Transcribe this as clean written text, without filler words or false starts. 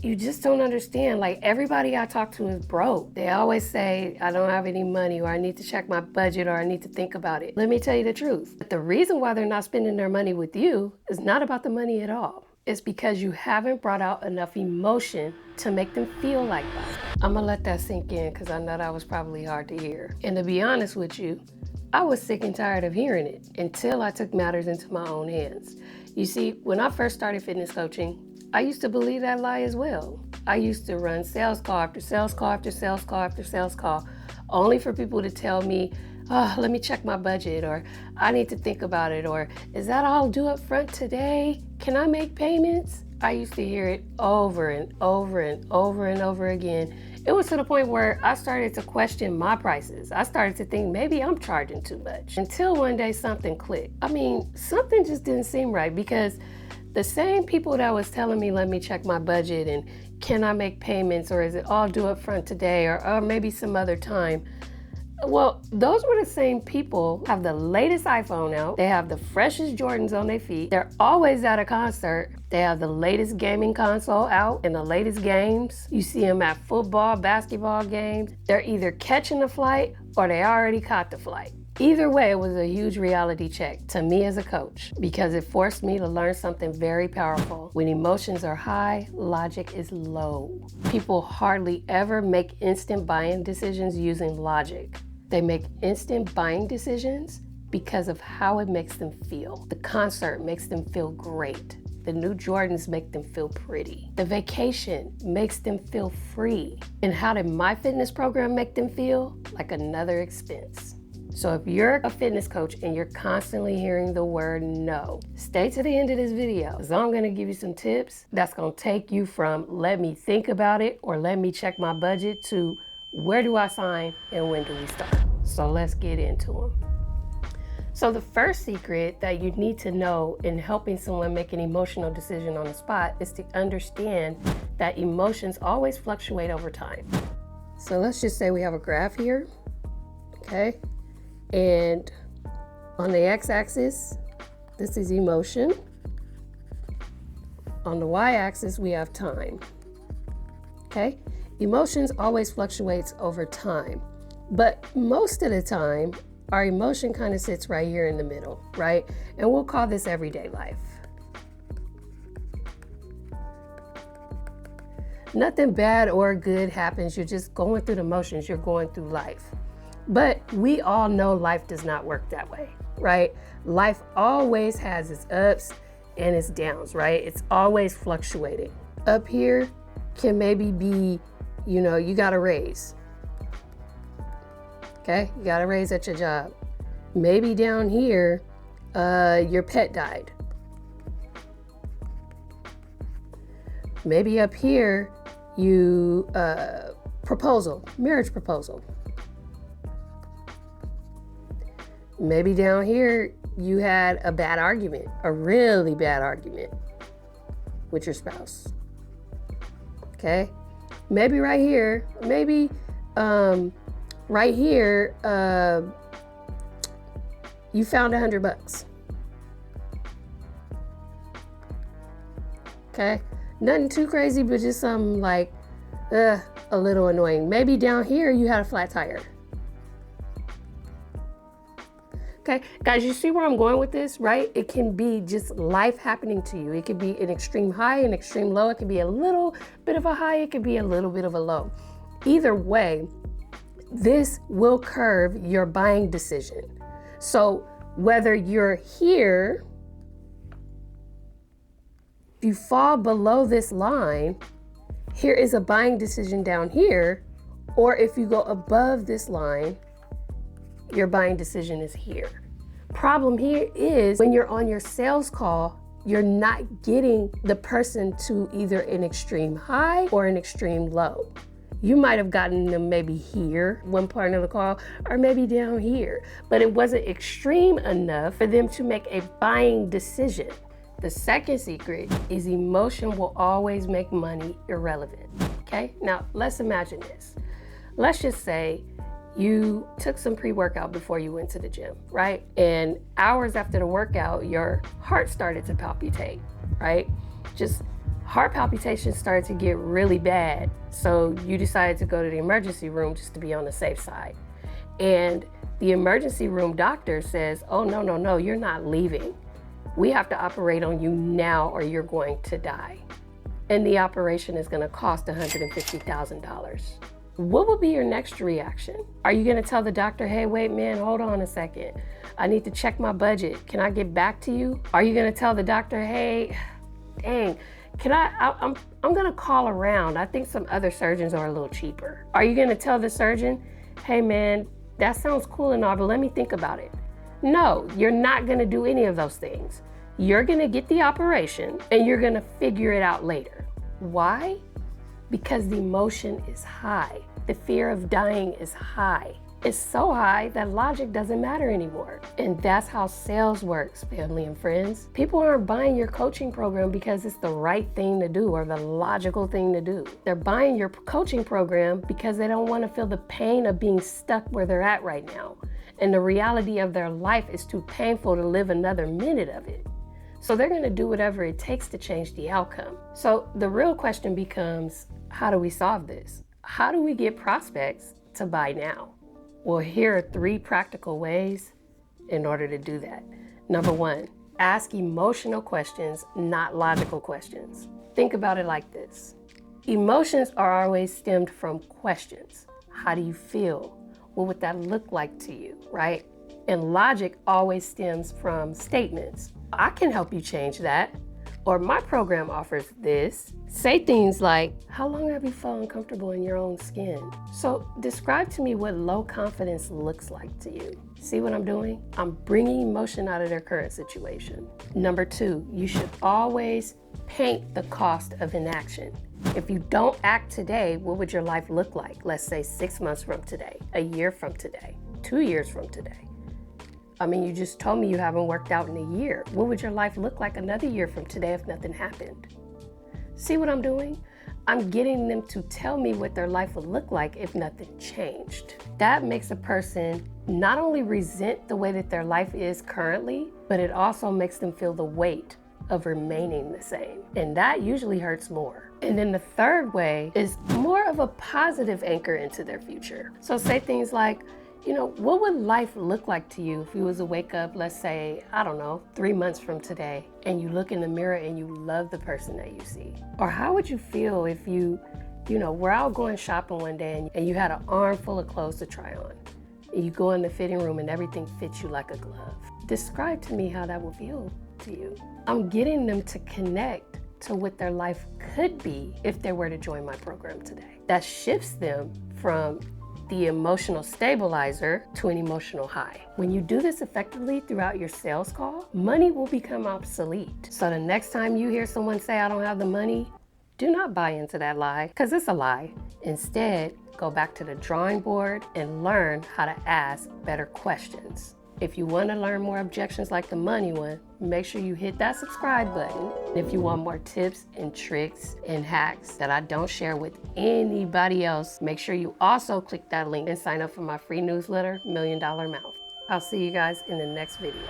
you just don't understand. Like, everybody I talk to is broke. They always say, I don't have any money, or I need to check my budget, or I need to think about it. Let me tell you the truth. But the reason why they're not spending their money with you is not about the money at all. It's because you haven't brought out enough emotion to make them feel like that. I'm gonna let that sink in, because I know that was probably hard to hear. And to be honest with you, I was sick and tired of hearing it until I took matters into my own hands. You see, when I first started fitness coaching, I used to believe that lie as well. I used to run sales call after sales call after sales call after sales call, only for people to tell me, oh, let me check my budget, or I need to think about it, or is that all due up front today? Can I make payments? I used to hear it over and over and over and over again. It was to the point where I started to question my prices. I started to think maybe I'm charging too much, until one day something clicked. I mean, something just didn't seem right, because the same people that was telling me, let me check my budget and can I make payments, or is it all due up front today, or maybe some other time? Well, those were the same people have the latest iPhone out. They have the freshest Jordans on their feet. They're always at a concert. They have the latest gaming console out and the latest games. You see them at football, basketball games. They're either catching the flight or they already caught the flight. Either way, it was a huge reality check to me as a coach, because it forced me to learn something very powerful. When emotions are high, logic is low. People hardly ever make instant buying decisions using logic. They make instant buying decisions because of how it makes them feel. The concert makes them feel great. The new Jordans make them feel pretty. The vacation makes them feel free. And how did my fitness program make them feel? Like another expense. So if you're a fitness coach and you're constantly hearing the word no, stay to the end of this video, because I'm gonna give you some tips that's gonna take you from let me think about it or let me check my budget to where do I sign and when do we start? So let's get into them. So the first secret that you need to know in helping someone make an emotional decision on the spot is to understand that emotions always fluctuate over time. So let's just say we have a graph here, okay? And on the x-axis, this is emotion. On the y-axis, we have time, okay? Emotions always fluctuates over time, but most of the time, our emotion kind of sits right here in the middle, right? And we'll call this everyday life. Nothing bad or good happens. You're just going through the motions. You're going through life. But we all know life does not work that way, right? Life always has its ups and its downs, right? It's always fluctuating. Up here can maybe be, you got a raise. Okay, you got a raise at your job. Maybe down here, your pet died. Maybe up here, you, marriage proposal. Maybe down here, you had a bad argument, a really bad argument with your spouse. Okay? Maybe right here, you found $100. Okay? Nothing too crazy, but just something like, a little annoying. Maybe down here, you had a flat tire. Okay, guys, you see where I'm going with this, right? It can be just life happening to you. It could be an extreme high, an extreme low. It could be a little bit of a high. It could be a little bit of a low. Either way, this will curve your buying decision. So whether you're here, if you fall below this line, here is a buying decision down here, or if you go above this line, your buying decision is here. Problem here is when you're on your sales call, you're not getting the person to either an extreme high or an extreme low. You might have gotten them maybe here, one part of the call, or maybe down here, but it wasn't extreme enough for them to make a buying decision. The second secret is emotion will always make money irrelevant, okay? Now, let's imagine this. Let's just say you took some pre-workout before you went to the gym, right? And hours after the workout, your heart started to palpitate, right? Just Heart palpitations started to get really bad, so you decided to go to the emergency room just to be on the safe side. And the emergency room doctor says, oh, no, no, no, you're not leaving. We have to operate on you now or you're going to die. And the operation is gonna cost $150,000. What will be your next reaction? Are you gonna tell the doctor, hey, wait, man, hold on a second. I need to check my budget. Can I get back to you? Are you gonna tell the doctor, hey, dang, I'm gonna call around. I think some other surgeons are a little cheaper. Are you gonna tell the surgeon, hey man, that sounds cool and all, but let me think about it? No, you're not gonna do any of those things. You're gonna get the operation and you're gonna figure it out later. Why? Because the emotion is high. The fear of dying is high. It's so high that logic doesn't matter anymore. And that's how sales works, family and friends. People aren't buying your coaching program because it's the right thing to do or the logical thing to do. They're buying your coaching program because they don't want to feel the pain of being stuck where they're at right now. And the reality of their life is too painful to live another minute of it. So they're gonna do whatever it takes to change the outcome. So the real question becomes, how do we solve this? How do we get prospects to buy now? Well, here are 3 practical ways in order to do that. Number 1, ask emotional questions, not logical questions. Think about it like this. Emotions are always stemmed from questions. How do you feel? What would that look like to you, right? And logic always stems from statements. I can help you change that. Or my program offers this. Say things like, how long have you felt uncomfortable in your own skin? So describe to me what low confidence looks like to you. See what I'm doing? I'm bringing emotion out of their current situation. Number 2, you should always paint the cost of inaction. If you don't act today, what would your life look like? Let's say 6 months from today, a year from today, 2 years from today. I mean, you just told me you haven't worked out in a year. What would your life look like another year from today if nothing happened? See what I'm doing? I'm getting them to tell me what their life would look like if nothing changed. That makes a person not only resent the way that their life is currently, but it also makes them feel the weight of remaining the same. And that usually hurts more. And then the third way is more of a positive anchor into their future. So say things like, you know, what would life look like to you if you was to wake up, let's say, I don't know, 3 months from today, and you look in the mirror and you love the person that you see? Or how would you feel if you were out going shopping one day and you had an armful of clothes to try on? And you go in the fitting room and everything fits you like a glove. Describe to me how that would feel to you. I'm getting them to connect to what their life could be if they were to join my program today. That shifts them from the emotional stabilizer to an emotional high. When you do this effectively throughout your sales call, money will become obsolete. So the next time you hear someone say, I don't have the money, do not buy into that lie, because it's a lie. Instead, go back to the drawing board and learn how to ask better questions. If you want to learn more objections like the money one, make sure you hit that subscribe button. If you want more tips and tricks and hacks that I don't share with anybody else, make sure you also click that link and sign up for my free newsletter, $1 Million Mouth. I'll see you guys in the next video.